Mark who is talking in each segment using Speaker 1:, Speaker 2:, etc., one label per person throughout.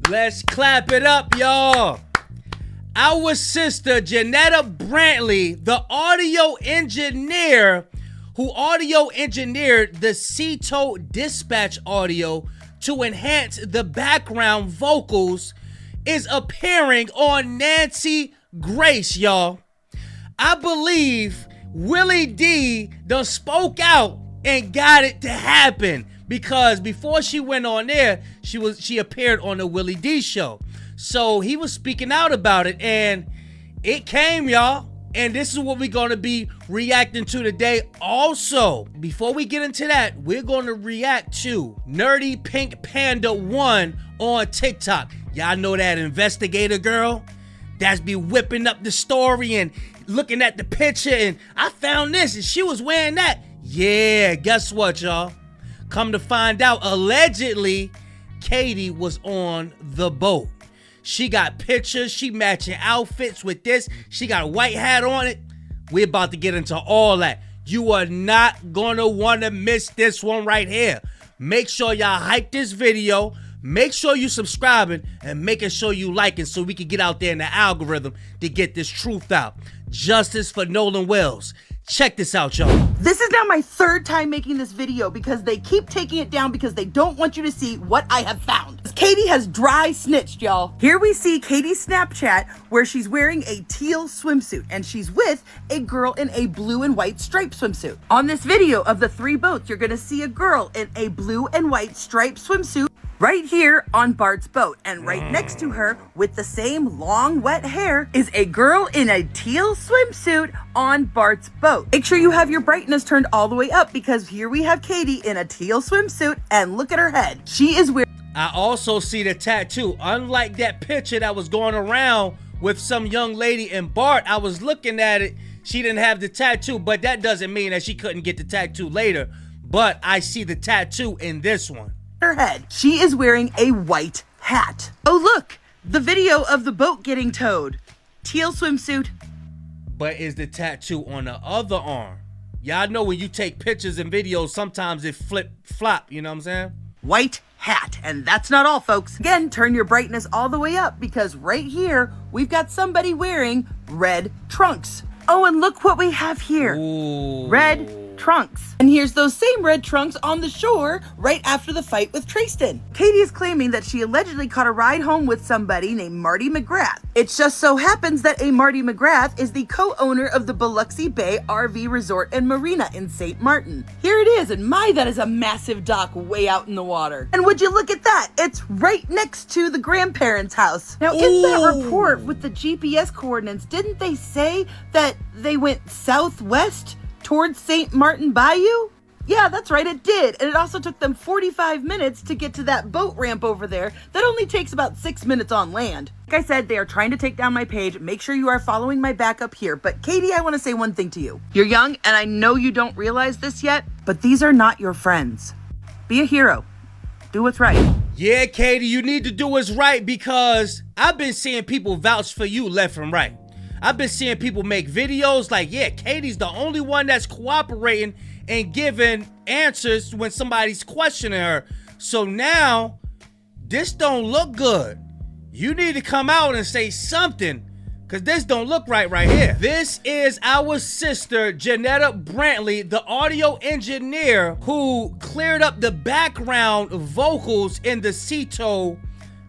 Speaker 1: Let's clap it up, y'all. Our sister, Janetta Brantley, the audio engineer who audio engineered the Ceto Dispatch audio to enhance the background vocals, is appearing on Nancy Grace, y'all. I believe Willie D done spoke out and got it to happen, because before she went on there, she appeared on the Willie D show. So he was speaking out about it, and it came, y'all. And this is what we're going to be reacting to today. Also, before we get into that, we're going to react to Nerdy Pink Panda 1 on TikTok. Y'all know that investigator girl that's be whipping up the story and looking at the picture, and I found this and she was wearing that. Yeah, guess what, y'all? Come to find out, allegedly, Katie was on the boat. She got pictures, she matching outfits with this. She got a white hat on it. We're about to get into all that. You are not gonna wanna miss this one right here. Make sure y'all hype this video. Make sure you subscribing and making sure you liking so we can get out there in the algorithm to get this truth out. Justice for Nolan Wells. Check this out, y'all.
Speaker 2: This is now my third time making this video because they keep taking it down because they don't want you to see what I have found. Katie has dry snitched, y'all. Here we see Katie's Snapchat where she's wearing a teal swimsuit and she's with a girl in a blue and white striped swimsuit. On this video of the 3 boats, you're gonna see a girl in a blue and white striped swimsuit right here on Bart's boat, and right next to her with the same long wet hair is a girl in a teal swimsuit on Bart's boat. Make sure you have your brightness turned all the way up because here we have Katie in a teal swimsuit, and look at her head. She is wearing...
Speaker 1: I also see the tattoo. Unlike that picture that was going around with some young lady in Bart, I was looking at it, she didn't have the tattoo, but that doesn't mean that she couldn't get the tattoo later. But I see the tattoo in this one.
Speaker 2: Her head. She is wearing a white hat. Oh look, the video of the boat getting towed. Teal swimsuit.
Speaker 1: But is the tattoo on the other arm? Y'all know when you take pictures and videos, sometimes it flop, you know what I'm saying?
Speaker 2: White hat. And that's not all, folks. Again, turn your brightness all the way up because right here, we've got somebody wearing red trunks. Oh, and look what we have here.
Speaker 1: Ooh.
Speaker 2: Red trunks. And here's those same red trunks on the shore right after the fight with Tristan. Katie is claiming that she allegedly caught a ride home with somebody named Marty McGrath. It just so happens that a Marty McGrath is the co-owner of the Biloxi Bay RV Resort and Marina in St. Martin. Here it is, and my, that is a massive dock way out in the water. And would you look at that? It's right next to the grandparents' house. Now, in that report with the GPS coordinates, didn't they say that they went southwest towards St. Martin Bayou? Yeah, that's right, it did. And it also took them 45 minutes to get to that boat ramp over there. That only takes about 6 minutes on land. Like I said, they are trying to take down my page. Make sure you are following my backup here. But Katie, I want to say one thing to you. You're young, and I know you don't realize this yet, but these are not your friends. Be a hero. Do what's right.
Speaker 1: Yeah, Katie, you need to do what's right because I've been seeing people vouch for you left and right. I've been seeing people make videos like, yeah, Katie's the only one that's cooperating and giving answers when somebody's questioning her. So now, this don't look good. You need to come out and say something, because this don't look right here. This is our sister, Janetta Brantley, the audio engineer who cleared up the background vocals in the Ceto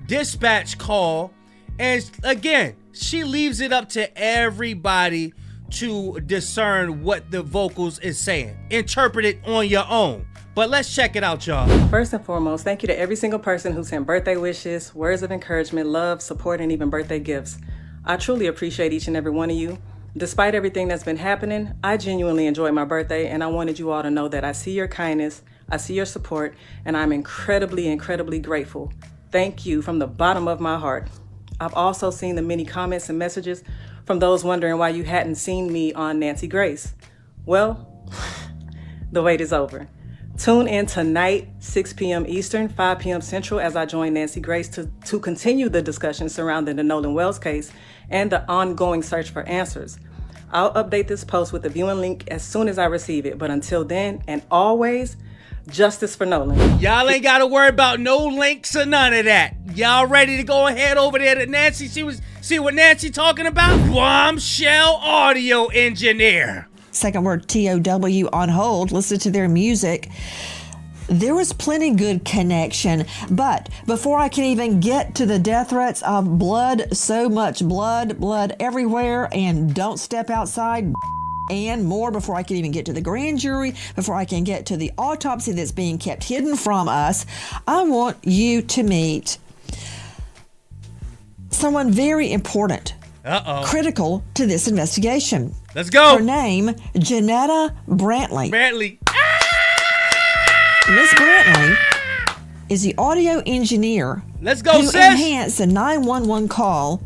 Speaker 1: Dispatch call. And again, she leaves it up to everybody to discern what the vocals is saying. Interpret it on your own. But let's check it out, y'all.
Speaker 3: First and foremost, thank you to every single person who sent birthday wishes, words of encouragement, love, support, and even birthday gifts. I truly appreciate each and every one of you. Despite everything that's been happening, I genuinely enjoyed my birthday, and I wanted you all to know that I see your kindness, I see your support, and I'm incredibly, incredibly grateful. Thank you from the bottom of my heart. I've also seen the many comments and messages from those wondering why you hadn't seen me on Nancy Grace. Well, the wait is over. Tune in tonight, 6 p.m. Eastern, 5 p.m. Central, as I join Nancy Grace to continue the discussion surrounding the Nolan Wells case and the ongoing search for answers. I'll update this post with the viewing link as soon as I receive it, but until then, and always, Justice for Nolan.
Speaker 1: Y'all ain't got to worry about no links or none of that. Y'all ready to go ahead over there to Nancy? See what Nancy talking about? Bombshell audio engineer.
Speaker 4: Second word, TOW on hold. Listen to their music. There was plenty good connection, but before I can even get to the death threats of blood, so much blood everywhere, and don't step outside, and more, before I can even get to the grand jury, before I can get to the autopsy that's being kept hidden from us, I want you to meet someone very important, critical to this investigation.
Speaker 1: Let's go.
Speaker 4: Her name, Janetta Brantley. Miss Brantley is the audio engineer
Speaker 1: Let's go,
Speaker 4: who
Speaker 1: sis.
Speaker 4: enhanced the 911 call,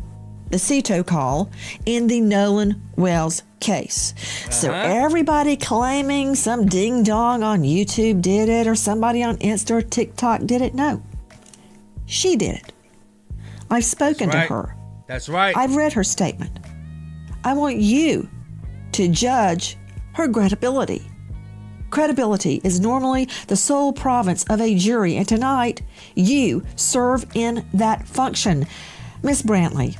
Speaker 4: the CETO call, in the Nolan Wells case. So everybody claiming some ding-dong on YouTube did it, or somebody on Insta or TikTok did it, no. She did it. I've spoken to her.
Speaker 1: That's right.
Speaker 4: I've read her statement. I want you to judge her credibility. Credibility is normally the sole province of a jury, and tonight you serve in that function. Miss Brantley,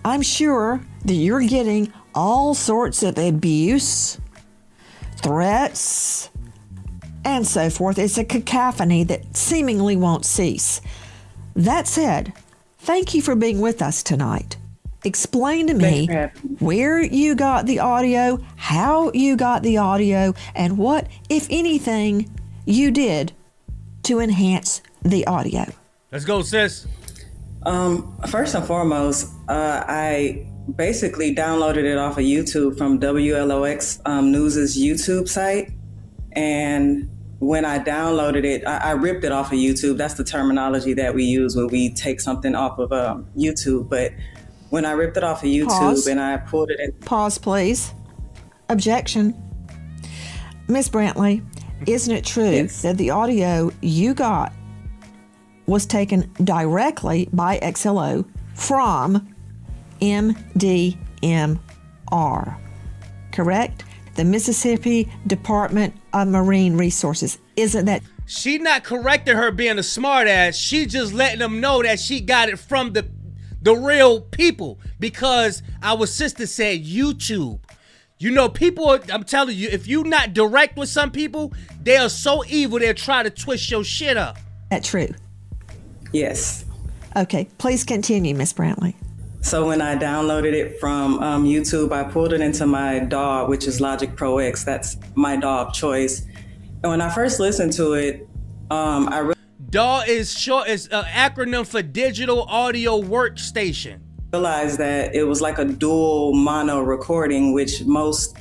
Speaker 4: I'm sure that you're getting all sorts of abuse, threats, and so forth. It's a cacophony that seemingly won't cease. That said, thank you for being with us tonight. Explain to me where you got the audio, how you got the audio, and what, if anything, you did to enhance the audio.
Speaker 1: Let's go, sis.
Speaker 3: First and foremost, I basically downloaded it off of YouTube from WLOX News's YouTube site. And when I downloaded it, I ripped it off of YouTube. That's the terminology that we use when we take something off of YouTube. But when I ripped it off of YouTube and I pulled it in.
Speaker 4: Pause, please. Objection. Miss Brantley, isn't it true that the audio you got was taken directly by XLO from MDMR, correct? The Mississippi Department of Marine Resources. Isn't that?
Speaker 1: She not correcting her being a smart ass. She just letting them know that she got it from the real people, because our sister said YouTube. You know, people, I'm telling you, if you not direct with some people, they are so evil, they'll try to twist your shit up.
Speaker 4: That true?
Speaker 3: Yes.
Speaker 4: Okay, please continue, Miss Brantley.
Speaker 3: So when I downloaded it from YouTube, I pulled it into my DAW, which is Logic Pro X. That's my DAW of choice. And when I first listened to it,
Speaker 1: DAW is an acronym for Digital Audio Workstation.
Speaker 3: Realized that it was like a dual mono recording, which most,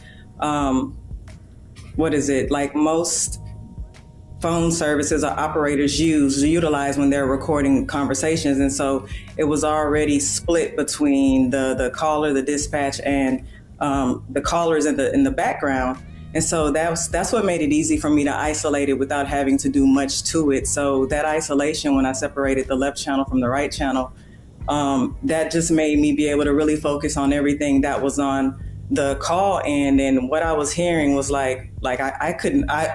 Speaker 3: most phone services or operators utilize when they're recording conversations. And so it was already split between the caller, the dispatch, and the callers in the background. And so that's what made it easy for me to isolate it without having to do much to it. So that isolation, when I separated the left channel from the right channel, that just made me be able to really focus on everything that was on the call end. And what I was hearing was I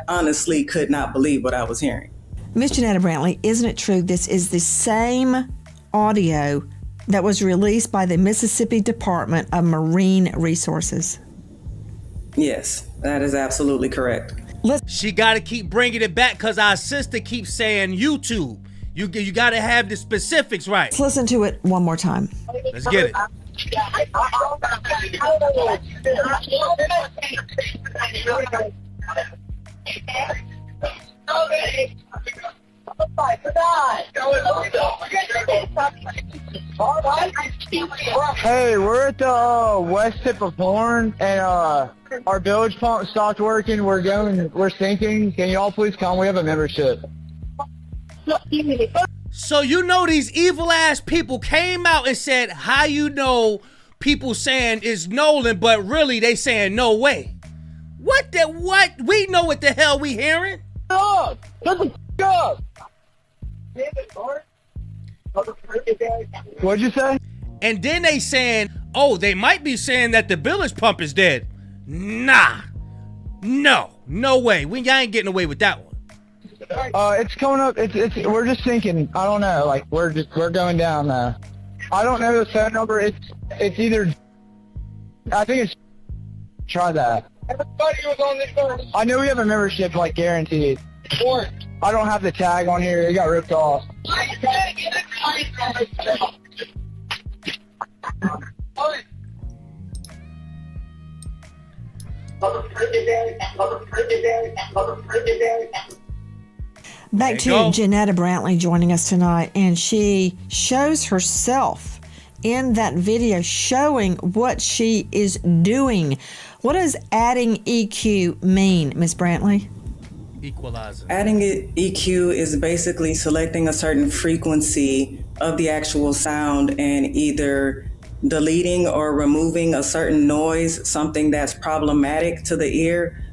Speaker 3: honestly could not believe what I was hearing.
Speaker 4: Miss Janetta Brantley, isn't it true this is the same audio that was released by the Mississippi Department of Marine Resources?
Speaker 3: Yes, that is absolutely correct.
Speaker 1: She got to keep bringing it back because our sister keeps saying YouTube. You got to have the specifics right.
Speaker 4: Let's listen to it one more time.
Speaker 1: Let's get it.
Speaker 5: Hey, we're at the west tip of Horn, and our bilge pump stopped working. We're sinking. Can you all please come? We have a membership.
Speaker 1: So you know these evil ass people came out and said, how you know people saying is Nolan, but really they saying no way. What? We know what the hell we hearing.
Speaker 5: Shut the up! What'd you say?
Speaker 1: And then they saying, oh, they might be saying that the bilge pump is dead. Nah. No way. I ain't getting away with that one.
Speaker 5: It's coming up. We're just thinking. I don't know. Like we're going down. I don't know the phone number. It's either. I think it's. Try that. Everybody was on this phone. I know we have a membership, like guaranteed. I don't have the tag on here. It got ripped off.
Speaker 4: Back to Janetta Brantley joining us tonight, and she shows herself in that video showing what she is doing. What does adding EQ mean, Ms. Brantley?
Speaker 1: Equalizer.
Speaker 3: Adding EQ is basically selecting a certain frequency of the actual sound and either deleting or removing a certain noise, something that's problematic to the ear,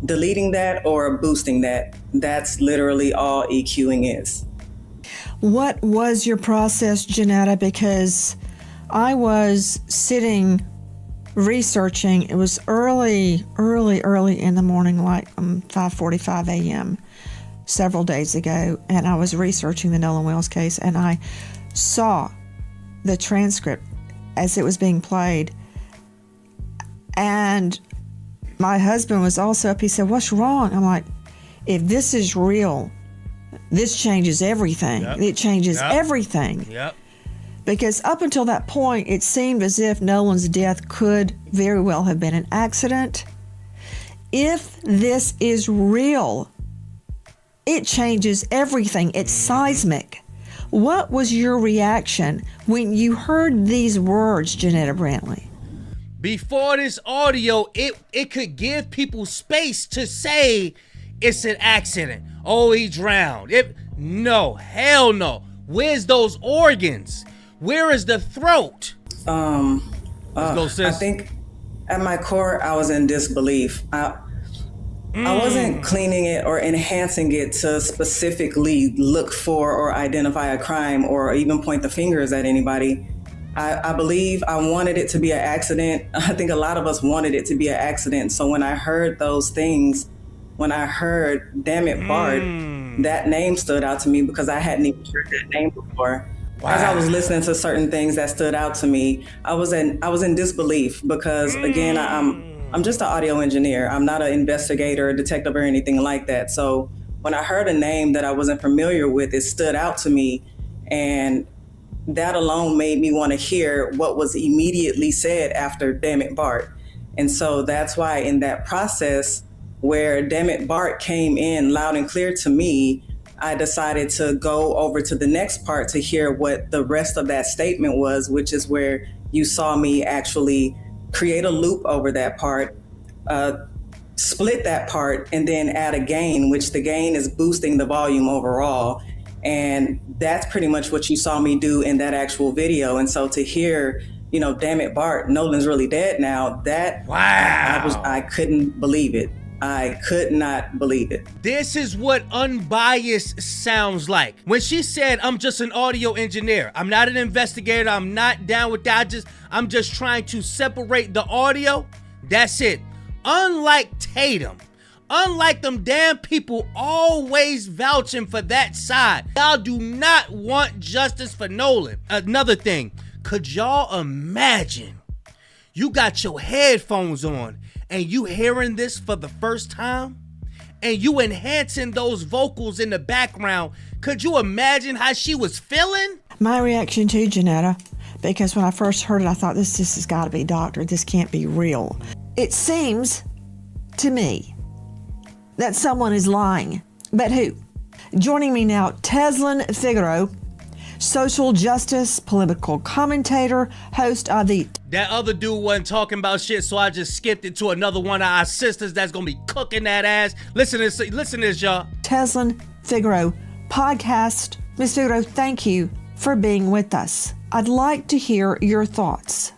Speaker 3: deleting that or boosting that. That's literally all EQing is.
Speaker 4: What was your process, Janetta? Because I was sitting researching. It was early in the morning, like 5:45 a.m. several days ago, and I was researching the Nolan Wells case, and I saw the transcript as it was being played. And my husband was also up. He said, "What's wrong?" I'm like, if this is real, this changes everything.
Speaker 1: Yep.
Speaker 4: It changes everything.
Speaker 1: Yep.
Speaker 4: Because up until that point, it seemed as if Nolan's death could very well have been an accident. If this is real, it changes everything. It's seismic. What was your reaction when you heard these words, Janetta Brantley?
Speaker 1: Before this audio, it could give people space to say it's an accident. Oh, he drowned. No, hell no. Where's those organs? Where is the throat?
Speaker 3: Let's
Speaker 1: go, sis.
Speaker 3: I think at my core, I was in disbelief. I wasn't cleaning it or enhancing it to specifically look for or identify a crime or even point the fingers at anybody. I believe I wanted it to be an accident. I think a lot of us wanted it to be an accident. So when I heard those things, when I heard, damn it, Bart, that name stood out to me because I hadn't even heard that name before. Wow. As I was listening to certain things that stood out to me, I was in disbelief because, again, I'm just an audio engineer. I'm not an investigator, a detective, or anything like that. So when I heard a name that I wasn't familiar with, it stood out to me. And that alone made me want to hear what was immediately said after "damn it, Bart." And so that's why in that process where "damn it, Bart" came in loud and clear to me, I decided to go over to the next part to hear what the rest of that statement was, which is where you saw me actually create a loop over that part, split that part, and then add a gain, which the gain is boosting the volume overall. And that's pretty much what you saw me do in that actual video. And so to hear, "damn it, Bart, Nolan's really dead now," that
Speaker 1: wow.
Speaker 3: I couldn't believe it. I could not believe it.
Speaker 1: This is what unbiased sounds like. When she said, "I'm just an audio engineer. I'm not an investigator. I'm not down with that. I'm just trying to separate the audio." That's it. Unlike Tatum, unlike them damn people always vouching for that side, y'all do not want justice for Nolan. Another thing, could y'all imagine you got your headphones on and you hearing this for the first time, and you enhancing those vocals in the background? Could you imagine how she was feeling?
Speaker 4: My reaction too, Janetta, because when I first heard it, I thought this has got to be doctored. This can't be real. It seems to me that someone is lying. But who? Joining me now, Teslin Figaro, social justice, political commentator, host of the...
Speaker 1: That other dude wasn't talking about shit, so I just skipped it to another one of our sisters that's gonna be cooking that ass. Listen to this, y'all.
Speaker 4: Teslin Figaro podcast. Ms. Figaro, thank you for being with us. I'd like to hear your thoughts.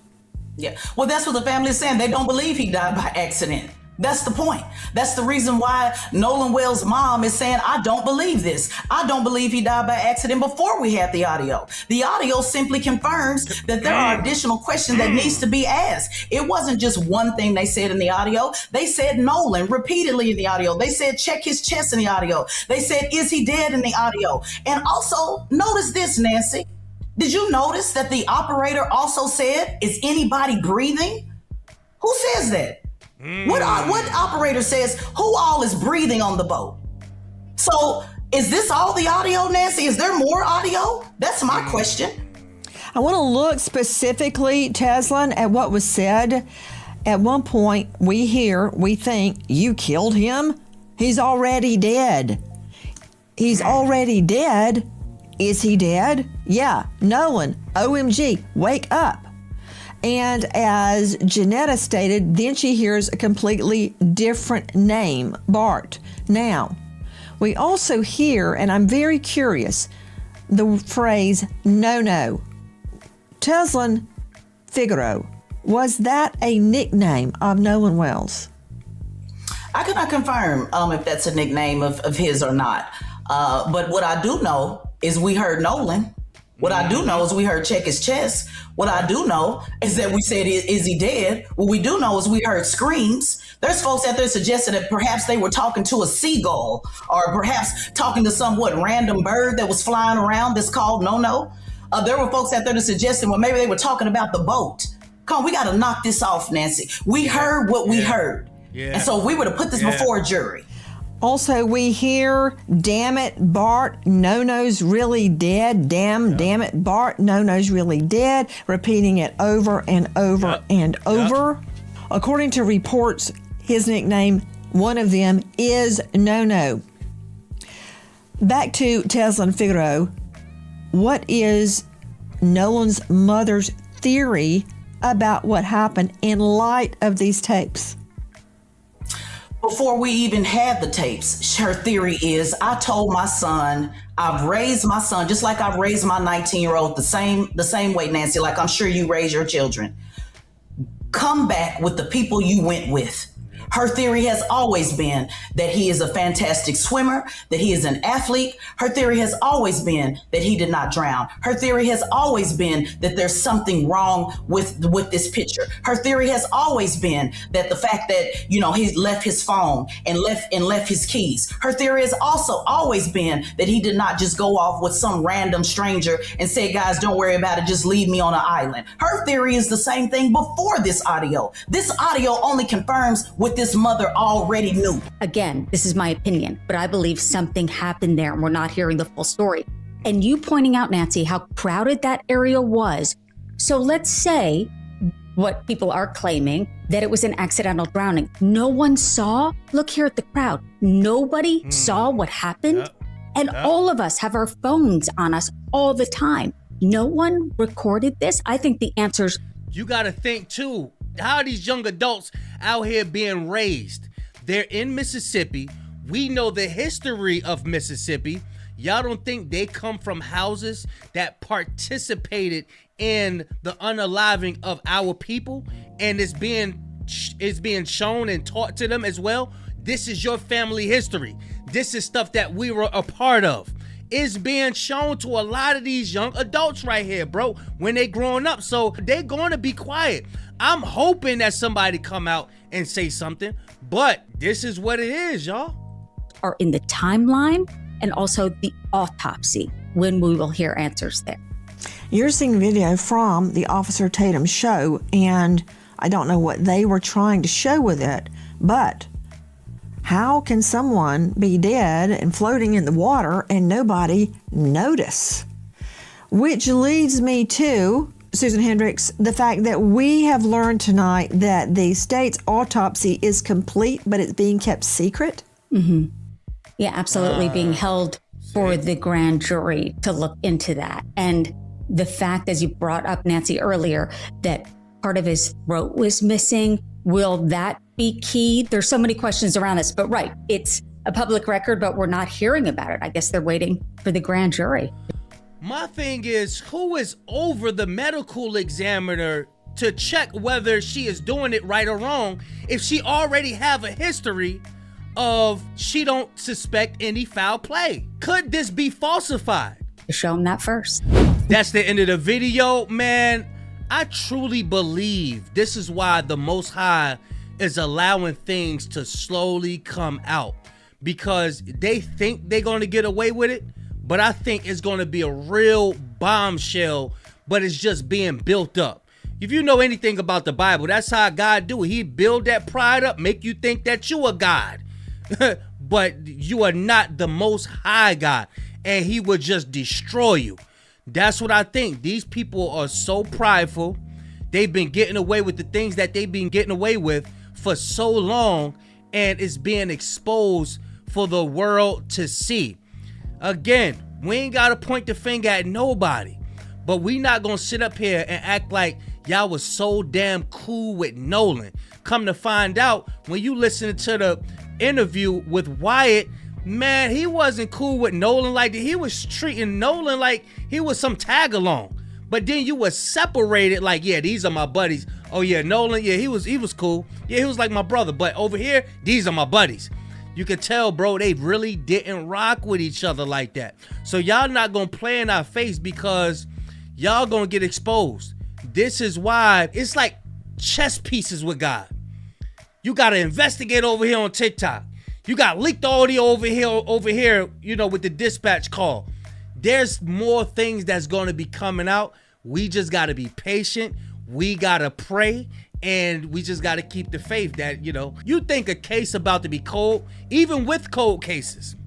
Speaker 6: Yeah, well, that's what the family is saying. They don't believe he died by accident.
Speaker 2: That's the point. That's the reason why Nolan Wells' mom is saying, I don't believe this. I don't believe he died by accident before we had the audio. The audio simply confirms that there are additional questions that needs to be asked. It wasn't just one thing they said in the audio. They said Nolan repeatedly in the audio. They said check his chest in the audio. They said, is he dead in the audio? And also, notice this, Nancy. Did you notice that the operator also said, is anybody breathing? Who says that? What operator says who all is breathing on the boat? So is this all the audio, Nancy? Is there more audio? That's my question.
Speaker 4: I want to look specifically, Teslin, at what was said. At one point, we think, you killed him? He's already dead. He's already dead? Is he dead? Yeah, Nolan, OMG, wake up. And as Janetta stated, then she hears a completely different name, Bart. Now, we also hear, and I'm very curious, the phrase, no. Teslin Figaro, was that a nickname of Nolan Wells?
Speaker 2: I cannot confirm if that's a nickname of his or not. But what I do know is we heard Nolan. What I do know is we heard check his chest. What I do know is that we said, is he dead? What we do know is we heard screams. There's folks out there suggesting that perhaps they were talking to a seagull or perhaps talking to some random bird that was flying around that's called no. There were folks out there that suggested, well, maybe they were talking about the boat. Come on, we got to knock this off, Nancy. We heard what we heard. Yeah. And so we were to put this before a jury.
Speaker 4: Also, we hear, damn it, Bart, No-No's really dead. Damn it, Bart, No-No's really dead. Repeating it over and over and over. According to reports, his nickname, one of them, is No-No. Back to Teslin Figaro. What is Nolan's mother's theory about what happened in light of these tapes?
Speaker 2: Before we even had the tapes, her theory is, I told my son, I've raised my son just like I've raised my 19-year-old the same way, Nancy, like I'm sure you raise your children. Come back with the people you went with. Her theory has always been that he is a fantastic swimmer, that he is an athlete. Her theory has always been that he did not drown. Her theory has always been that there's something wrong with this picture. Her theory has always been that the fact that, he left his phone and left his keys. Her theory has also always been that he did not just go off with some random stranger and say, guys, don't worry about it, just leave me on an island. Her theory is the same thing before this audio. This audio only confirms what this mother already knew.
Speaker 6: Again, this is my opinion, but I believe something happened there and we're not hearing the full story. And you pointing out, Nancy, how crowded that area was. So let's say what people are claiming, that it was an accidental drowning. No one saw. Look here at the crowd. Nobody saw what happened. And all of us have our phones on us all the time. No one recorded this. I think the answer's...
Speaker 1: You got to think too. How are these young adults out here being raised? They're in Mississippi. We know the history of Mississippi. Y'all don't think they come from houses that participated in the unaliving of our people, and it's being shown and taught to them as well? This is your family history. This is stuff that we were a part of. It's being shown to a lot of these young adults right here, bro, when they growing up. So they're going to be quiet. I'm hoping that somebody come out and say something, but this is what it is, y'all.
Speaker 6: Are in the timeline and also the autopsy, when we will hear answers there.
Speaker 4: You're seeing video from the Officer Tatum show, and I don't know what they were trying to show with it, but how can someone be dead and floating in the water and nobody notice? Which leads me to, Susan Hendricks, the fact that we have learned tonight that the state's autopsy is complete, but it's being kept secret.
Speaker 6: Mm-hmm. Yeah, absolutely. Being held for the grand jury to look into that. And the fact, as you brought up, Nancy, earlier, that part of his throat was missing, will that be key? There's so many questions around this, but right, it's a public record, but we're not hearing about it. I guess they're waiting for the grand jury.
Speaker 1: My thing is, who is over the medical examiner to check whether she is doing it right or wrong if she already have a history of she don't suspect any foul play? Could this be falsified?
Speaker 6: Show them that first.
Speaker 1: That's the end of the video, man. I truly believe this is why the Most High is allowing things to slowly come out, because they think they're going to get away with it, but I think it's going to be a real bombshell, but it's just being built up. If you know anything about the Bible, that's how God do it. He build that pride up, make you think that you a God, but you are not the Most High God, and he would just destroy you. That's what I think. These people are so prideful. They've been getting away with the things that they've been getting away with for so long, and it's being exposed for the world to see. Again, we ain't got to point the finger at nobody, but we not going to sit up here and act like y'all was so damn cool with Nolan. Come to find out, when you listen to the interview with Wyatt, man, he wasn't cool with Nolan like that. He was treating Nolan like he was some tag along. But then you were separated like, yeah, these are my buddies. Oh yeah, Nolan, yeah, he was cool. Yeah, he was like my brother. But over here, these are my buddies. You could tell, bro, they really didn't rock with each other like that. So y'all not gonna play in our face, because y'all gonna get exposed. This is why it's like chess pieces with God. You gotta investigate over here on TikTok. You got leaked audio over here, you know, with the dispatch call. There's more things that's going to be coming out. We just got to be patient. We got to pray, and we just got to keep the faith that, you know, you think a case about to be cold, even with cold cases.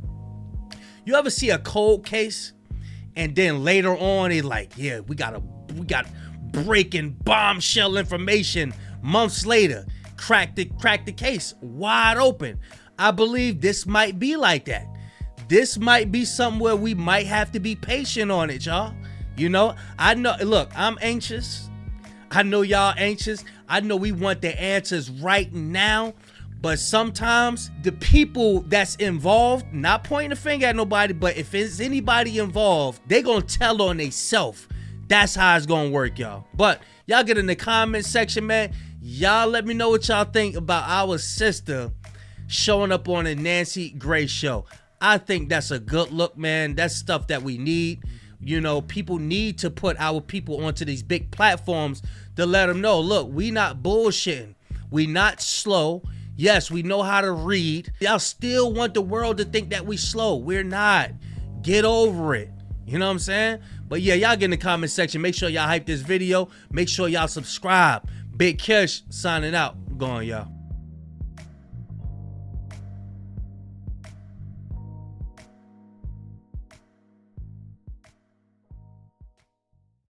Speaker 1: You ever see a cold case and then later on it's like, yeah, we got breaking bombshell information months later, crack the case wide open. I believe this might be like that. This might be something where we might have to be patient on it, y'all. You know, I know, look, I'm anxious. I know y'all anxious. I know we want the answers right now, but sometimes the people that's involved, not pointing the finger at nobody, but if it's anybody involved, they gonna tell on themselves. That's how it's gonna work, y'all. But y'all get in the comment section, man. Y'all let me know what y'all think about our sister showing up on the Nancy Grace show. I think that's a good look, man. That's stuff that we need. You know, people need to put our people onto these big platforms to let them know, look, we not bullshitting. We not slow. Yes, we know how to read. Y'all still want the world to think that we slow. We're not. Get over it. You know what I'm saying? But yeah, y'all get in the comment section. Make sure y'all hype this video. Make sure y'all subscribe. Big Kish signing out. Going, y'all.